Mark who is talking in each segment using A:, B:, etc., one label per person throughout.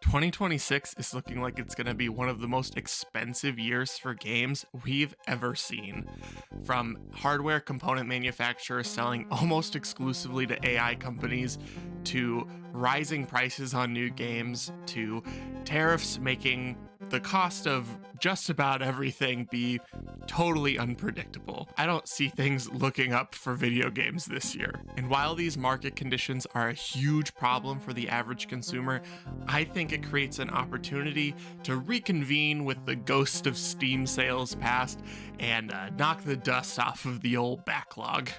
A: 2026 is looking like it's going to be one of the most expensive years for games we've ever seen. From hardware component manufacturers selling almost exclusively to AI companies, to rising prices on new games, to tariffs making the cost of just about everything be totally unpredictable. I don't see things looking up for video games this year. And while these market conditions are a huge problem for the average consumer, I think it creates an opportunity to reconvene with the ghost of Steam sales past and knock the dust off of the old backlog.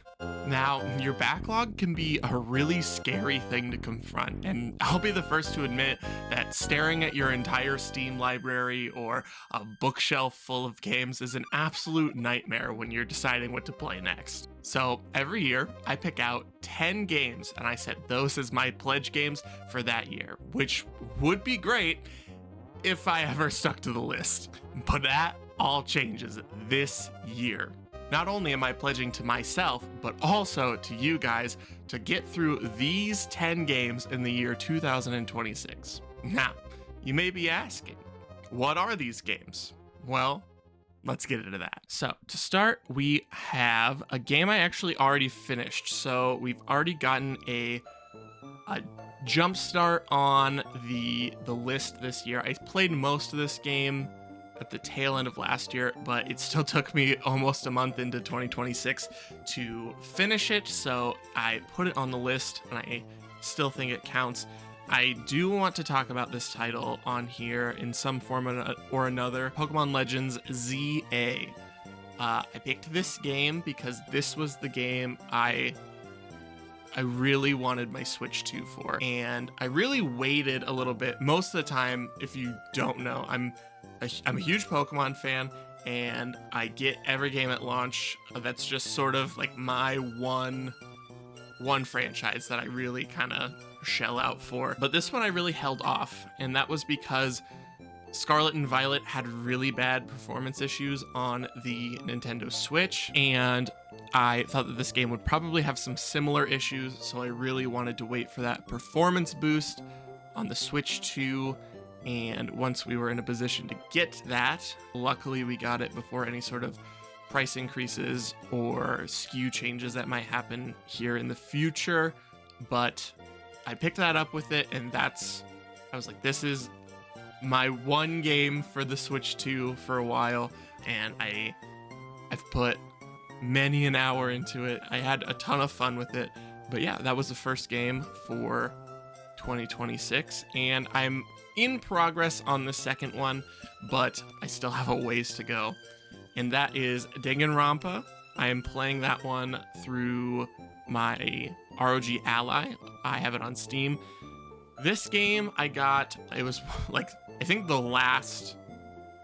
A: Now, your backlog can be a really scary thing to confront, and I'll be the first to admit that staring at your entire Steam library or a bookshelf full of games is an absolute nightmare when you're deciding what to play next. So every year, I pick out 10 games and I set those as my pledge games for that year, which would be great if I ever stuck to the list. But that all changes this year. Not only am I pledging to myself, but also to you guys to get through these 10 games in the year 2026. Now, you may be asking, what are these games? Well, let's get into that. So, to start, we have a game I actually already finished. So, we've already gotten a jump start on the list this year. I played most of this game at the tail end of last year, but it still took me almost a month into 2026 to finish it, so I put it on the list, and I still think it counts. I do want to talk about this title on here in some form or another, Pokemon Legends ZA. I picked this game because this was the game I really wanted my Switch 2 for, and I really waited a little bit. Most of the time, if you don't know, I'm a huge Pokemon fan, and I get every game at launch. That's just sort of like my one franchise that I really kind of shell out for. But this one I really held off, and that was because Scarlet and Violet had really bad performance issues on the Nintendo Switch, and I thought that this game would probably have some similar issues, so I really wanted to wait for that performance boost on the Switch 2. And once we were in a position to get that, luckily we got it before any sort of price increases or SKU changes that might happen here in the future. But I picked that up with it, and I was like, this is my one game for the Switch 2 for a while, and I've put many an hour into it. I had a ton of fun with it. But yeah, that was the first game for 2026, and I'm in progress on the second one, but I still have a ways to go. And that is Danganronpa. I am playing that one through my ROG Ally. I have it on Steam. This game it was like, I think the last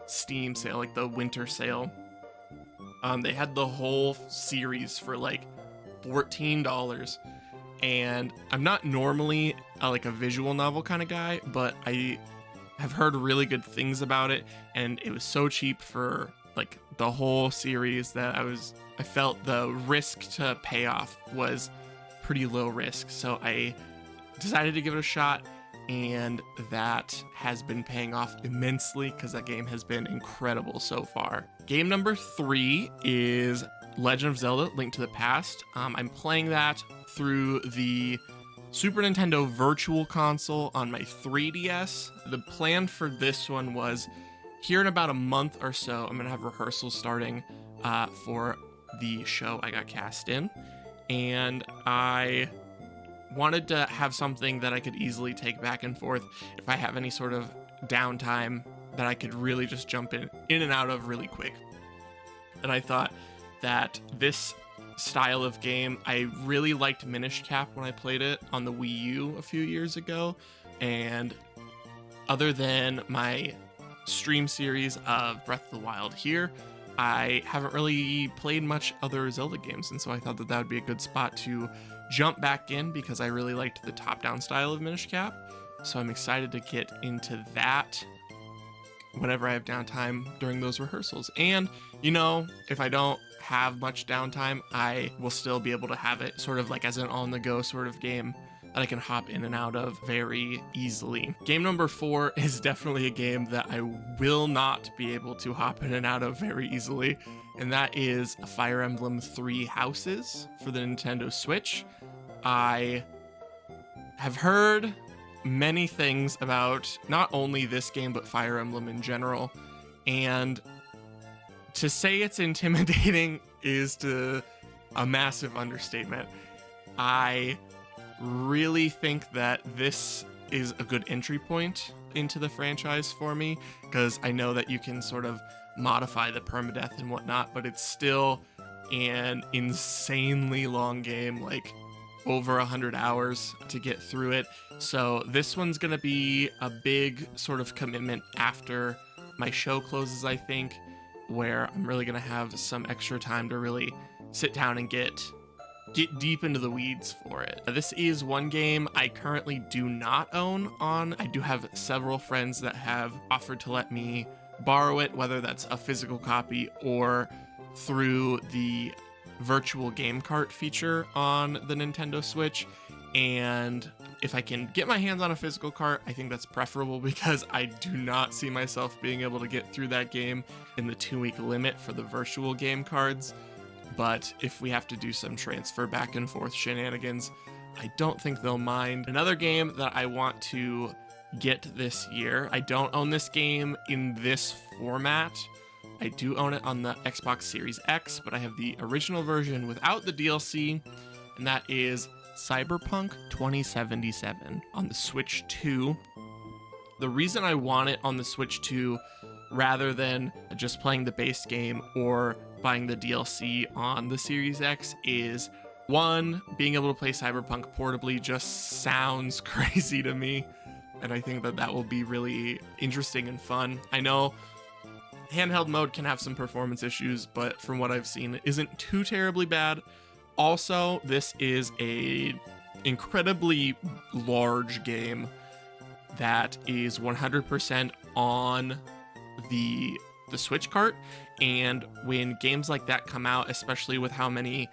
A: Steam sale, like the winter sale. They had the whole series for like $14. And I'm not normally like a visual novel kind of guy, but I have heard really good things about it, and it was so cheap for like the whole series that I felt the risk to payoff was pretty low risk. So I decided to give it a shot, and that has been paying off immensely because that game has been incredible so far. Game number 3 is Legend of Zelda: Link to the Past. I'm playing that through the Super Nintendo Virtual Console on my 3DS. The plan for this one was, here in about a month or so, I'm going to have rehearsals starting for the show I got cast in. And I wanted to have something that I could easily take back and forth if I have any sort of downtime that I could really just jump in and out of really quick. And I thought that this style of game, I really liked Minish Cap when I played it on the Wii U a few years ago, and other than my stream series of Breath of the Wild here, I haven't really played much other Zelda games, and so I thought that that would be a good spot to jump back in because I really liked the top-down style of Minish Cap. So I'm excited to get into that whenever I have downtime during those rehearsals. And, you know, if I don't have much downtime, I will still be able to have it sort of like as an on-the-go sort of game that I can hop in and out of very easily. Game number 4 is definitely a game that I will not be able to hop in and out of very easily, and that is Fire Emblem Three Houses for the Nintendo Switch. I have heard many things about not only this game, but Fire Emblem in general, and to say it's intimidating is a massive understatement. I really think that this is a good entry point into the franchise for me, because I know that you can sort of modify the permadeath and whatnot, but it's still an insanely long game, like over 100 hours to get through it. So this one's gonna be a big sort of commitment after my show closes, I think, where I'm really gonna have some extra time to really sit down and get deep into the weeds for it. This is one game I currently do not own on. I do have several friends that have offered to let me borrow it, whether that's a physical copy or through the virtual game cart feature on the Nintendo Switch. And if I can get my hands on a physical cart, I think that's preferable, because I do not see myself being able to get through that game in the 2-week limit for the virtual game cards. But if we have to do some transfer back and forth shenanigans, I don't think they'll mind. Another game that I want to get this year, I don't own this game in this format. I do own it on the Xbox Series X, but I have the original version without the DLC, and that is Cyberpunk 2077 on the Switch 2. The reason I want it on the Switch 2 rather than just playing the base game or buying the DLC on the Series X is, one, being able to play Cyberpunk portably just sounds crazy to me, and I think that will be really interesting and fun. I know handheld mode can have some performance issues, but from what I've seen, it isn't too terribly bad. Also, this is a incredibly large game that is 100% on the Switch cart, and when games like that come out, especially with how many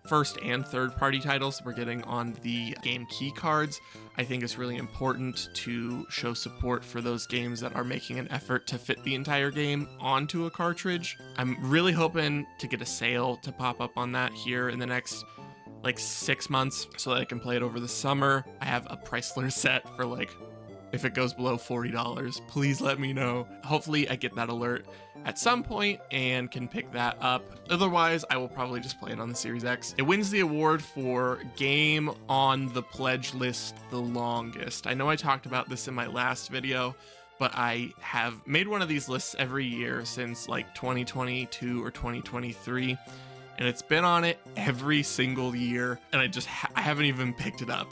A: first and third party titles we're getting on the game key cards, I think it's really important to show support for those games that are making an effort to fit the entire game onto a cartridge. I'm really hoping to get a sale to pop up on that here in the next 6 months so that I can play it over the summer. I have a Chrysler set for if it goes below $40, please let me know. Hopefully I get that alert at some point and can pick that up. Otherwise, I will probably just play it on the Series X. It wins the award for game on the pledge list the longest. I know I talked about this in my last video, but I have made one of these lists every year since 2022 or 2023. And it's been on it every single year, and I haven't even picked it up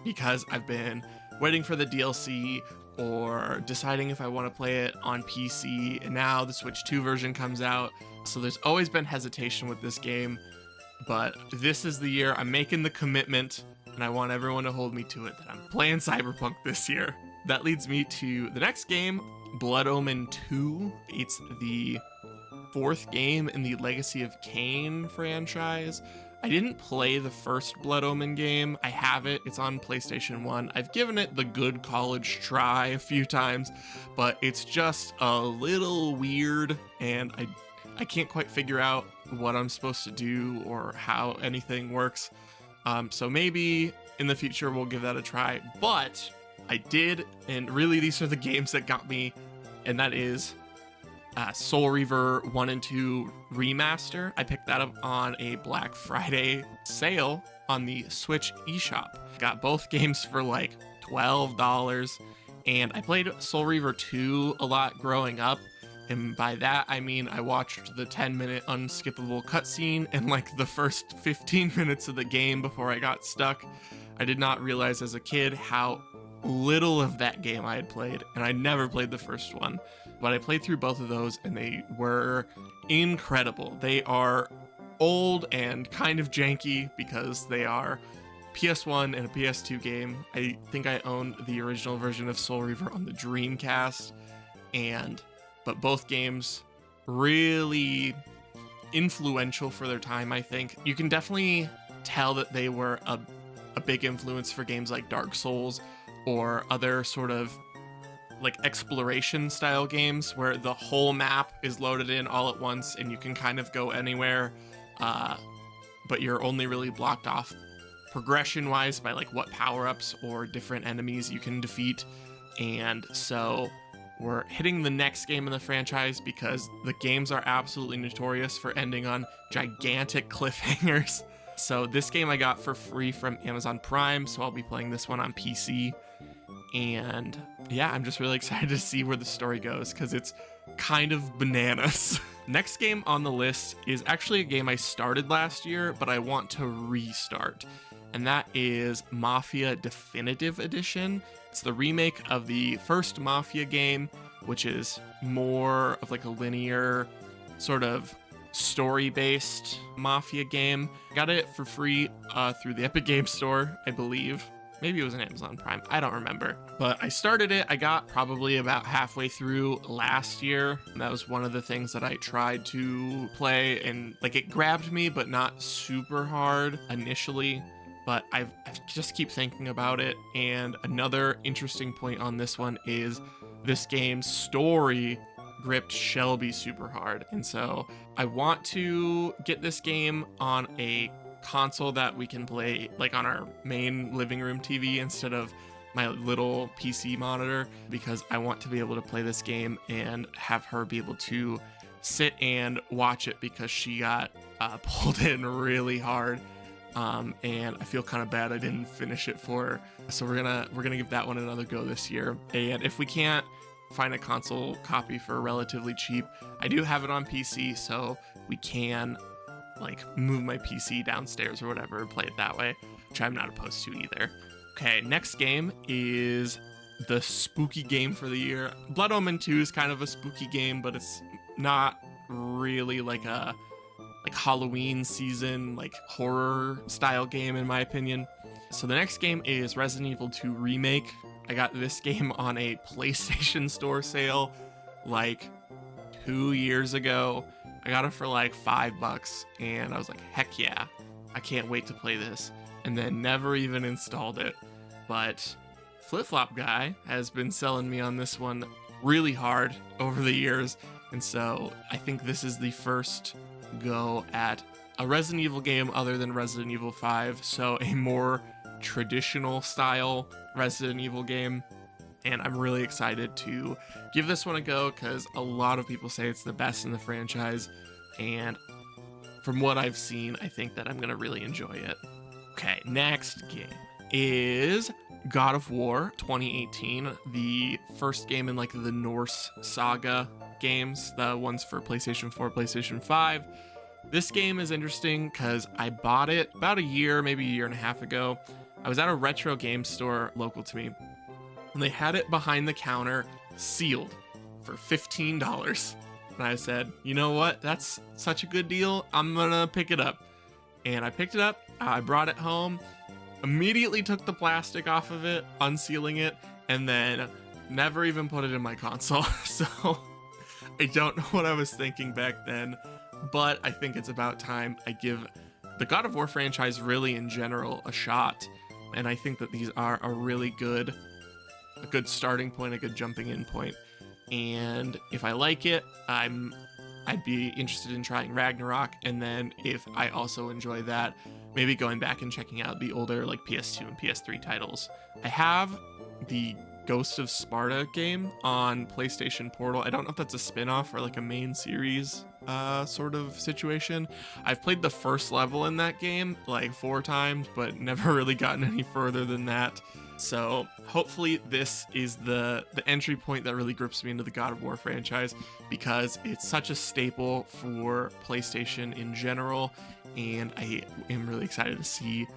A: because I've been waiting for the DLC or deciding if I want to play it on PC, and now the Switch 2 version comes out, so there's always been hesitation with this game, but this is the year I'm making the commitment, and I want everyone to hold me to it, that I'm playing Cyberpunk this year. That leads me to the next game, Blood Omen 2. It's the 4th game in the Legacy of Kain franchise. I didn't play the first Blood Omen game. I have it. It's on PlayStation 1. I've given it the good college try a few times, but it's just a little weird, and I can't quite figure out what I'm supposed to do or how anything works. So maybe in the future we'll give that a try. But I did, and really these are the games that got me, and that is Soul Reaver 1 and 2 Remaster. I picked that up on a Black Friday sale on the Switch eShop. Got both games for $12, and I played Soul Reaver 2 a lot growing up, and by that I mean I watched the 10-minute unskippable cutscene and the first 15 minutes of the game before I got stuck. I did not realize as a kid how little of that game I had played, and I never played the first one. But I played through both of those, and they were incredible. They are old and kind of janky because they are PS1 and a PS2 game. I think I own the original version of Soul Reaver on the Dreamcast, but both games really influential for their time, I think. You can definitely tell that they were a big influence for games like Dark Souls or other sort of like exploration style games where the whole map is loaded in all at once and you can kind of go anywhere, but you're only really blocked off progression wise by like what power-ups or different enemies you can defeat. And so we're hitting the next game in the franchise because the games are absolutely notorious for ending on gigantic cliffhangers. So this game I got for free from Amazon Prime, so I'll be playing this one on PC. And yeah, I'm just really excited to see where the story goes because it's kind of bananas. Next game on the list is actually a game I started last year, but I want to restart. And that is Mafia Definitive Edition. It's the remake of the first Mafia game, which is more of like a linear sort of story-based Mafia game. Got it for free through the Epic Games Store, I believe. Maybe it was an Amazon Prime. I don't remember. But I started it. I got probably about halfway through last year. And that was one of the things that I tried to play. And like it grabbed me, but not super hard initially. But I just keep thinking about it. And another interesting point on this one is this game's story gripped Shelby super hard. And so I want to get this game on a console that we can play like on our main living room TV instead of my little PC monitor, because I want to be able to play this game and have her be able to sit and watch it because she got pulled in really hard. And I feel kind of bad I didn't finish it for her. So we're gonna give that one another go this year. And if we can't find a console copy for relatively cheap, I do have it on PC, so we can like move my PC downstairs or whatever and play it that way, which I'm not opposed to either. Okay, next game is the spooky game for the year. Blood Omen 2 is kind of a spooky game, but it's not really like a Halloween season, like horror style game in my opinion. So the next game is Resident Evil 2 Remake. I got this game on a PlayStation Store sale like 2 years ago. I got it for like $5 and I was like, heck yeah, I can't wait to play this. And then never even installed it. But Flip Flop Guy has been selling me on this one really hard over the years. And so I think this is the first go at a Resident Evil game other than Resident Evil 5. So a more traditional style Resident Evil game. And I'm really excited to give this one a go because a lot of people say it's the best in the franchise. And from what I've seen, I think that I'm going to really enjoy it. Okay, next game is God of War 2018, the first game in like the Norse saga games, the ones for PlayStation 4, PlayStation 5. This game is interesting because I bought it about a year, maybe a year and a half ago. I was at a retro game store local to me, and they had it behind the counter sealed for $15. And I said, you know what? That's such a good deal. I'm gonna pick it up. And I picked it up. I brought it home, immediately took the plastic off of it, unsealing it, and then never even put it in my console. So I don't know what I was thinking back then, but I think it's about time I give the God of War franchise really in general a shot. And I think that these are a really good starting point, a good jumping in point. And if I like it, I'd be interested in trying Ragnarok. And then if I also enjoy that, maybe going back and checking out the older like PS2 and PS3 titles. I have the Ghost of Sparta game on PlayStation Portal. I don't know if that's a spin-off or like a main series sort of situation. I've played the first level in that game like 4 times, but never really gotten any further than that. So hopefully this is the entry point that really grips me into the God of War franchise, because it's such a staple for PlayStation in general, and I am really excited to see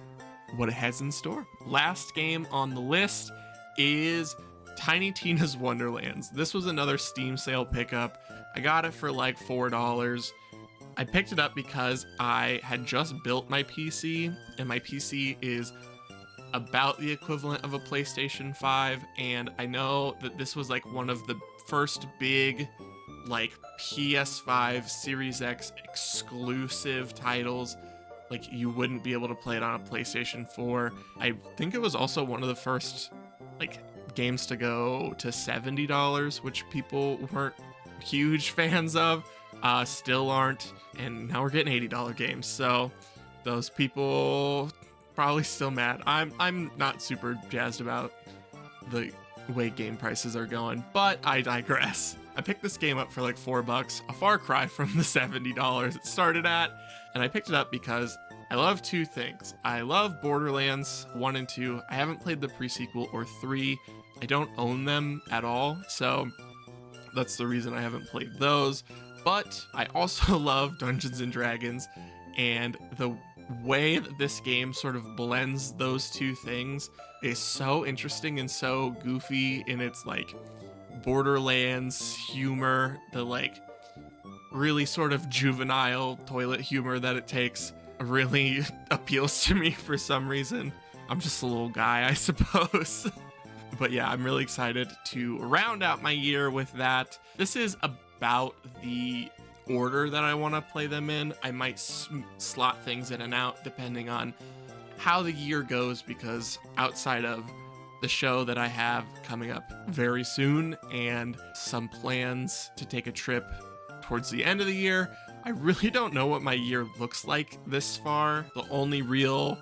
A: what it has in store. Last game on the list is Tiny Tina's Wonderlands. This was another Steam sale pickup. I got it for like $4. I picked it up because I had just built my PC, and my PC is about the equivalent of a PlayStation 5, and I know that this was like one of the first big like PS5 Series X exclusive titles like you wouldn't be able to play it on a PlayStation 4. I think it was also one of the first like games to go to $70, which people weren't huge fans of, still aren't, and now we're getting $80 games. So those people probably still mad. I'm not super jazzed about the way game prices are going, but I digress. I picked this game up for like $4, a far cry from the $70 it started at, and I picked it up because I love two things. I love Borderlands 1 and 2. I haven't played the pre-sequel or 3. I don't own them at all, so that's the reason I haven't played those. But I also love Dungeons and Dragons, and the way that this game sort of blends those two things is so interesting and so goofy in its like Borderlands humor, the like really sort of juvenile toilet humor that it takes really appeals to me for some reason. I'm just a little guy, I suppose. But yeah, I'm really excited to round out my year with that. This is about the order that I want to play them in. I might slot things in and out depending on how the year goes, because outside of the show that I have coming up very soon and some plans to take a trip towards the end of the year, I really don't know what my year looks like this far. The only real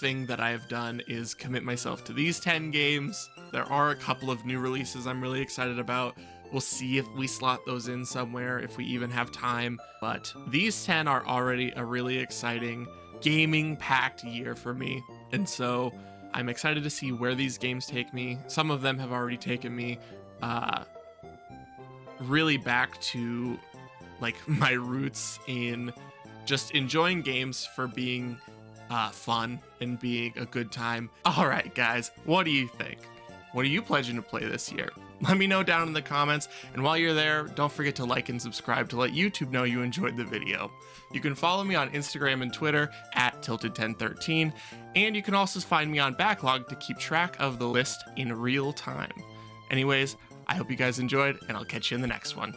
A: thing that I have done is commit myself to these 10 games. There are a couple of new releases I'm really excited about. We'll see if we slot those in somewhere, if we even have time. But these 10 are already a really exciting gaming-packed year for me. And so I'm excited to see where these games take me. Some of them have already taken me really back to like my roots in just enjoying games for being fun and being a good time. All right, guys, what do you think? What are you pledging to play this year? Let me know down in the comments, and while you're there, don't forget to like and subscribe to let YouTube know you enjoyed the video. You can follow me on Instagram and Twitter at Tilted1013, and you can also find me on Backlog to keep track of the list in real time. Anyways, I hope you guys enjoyed, and I'll catch you in the next one.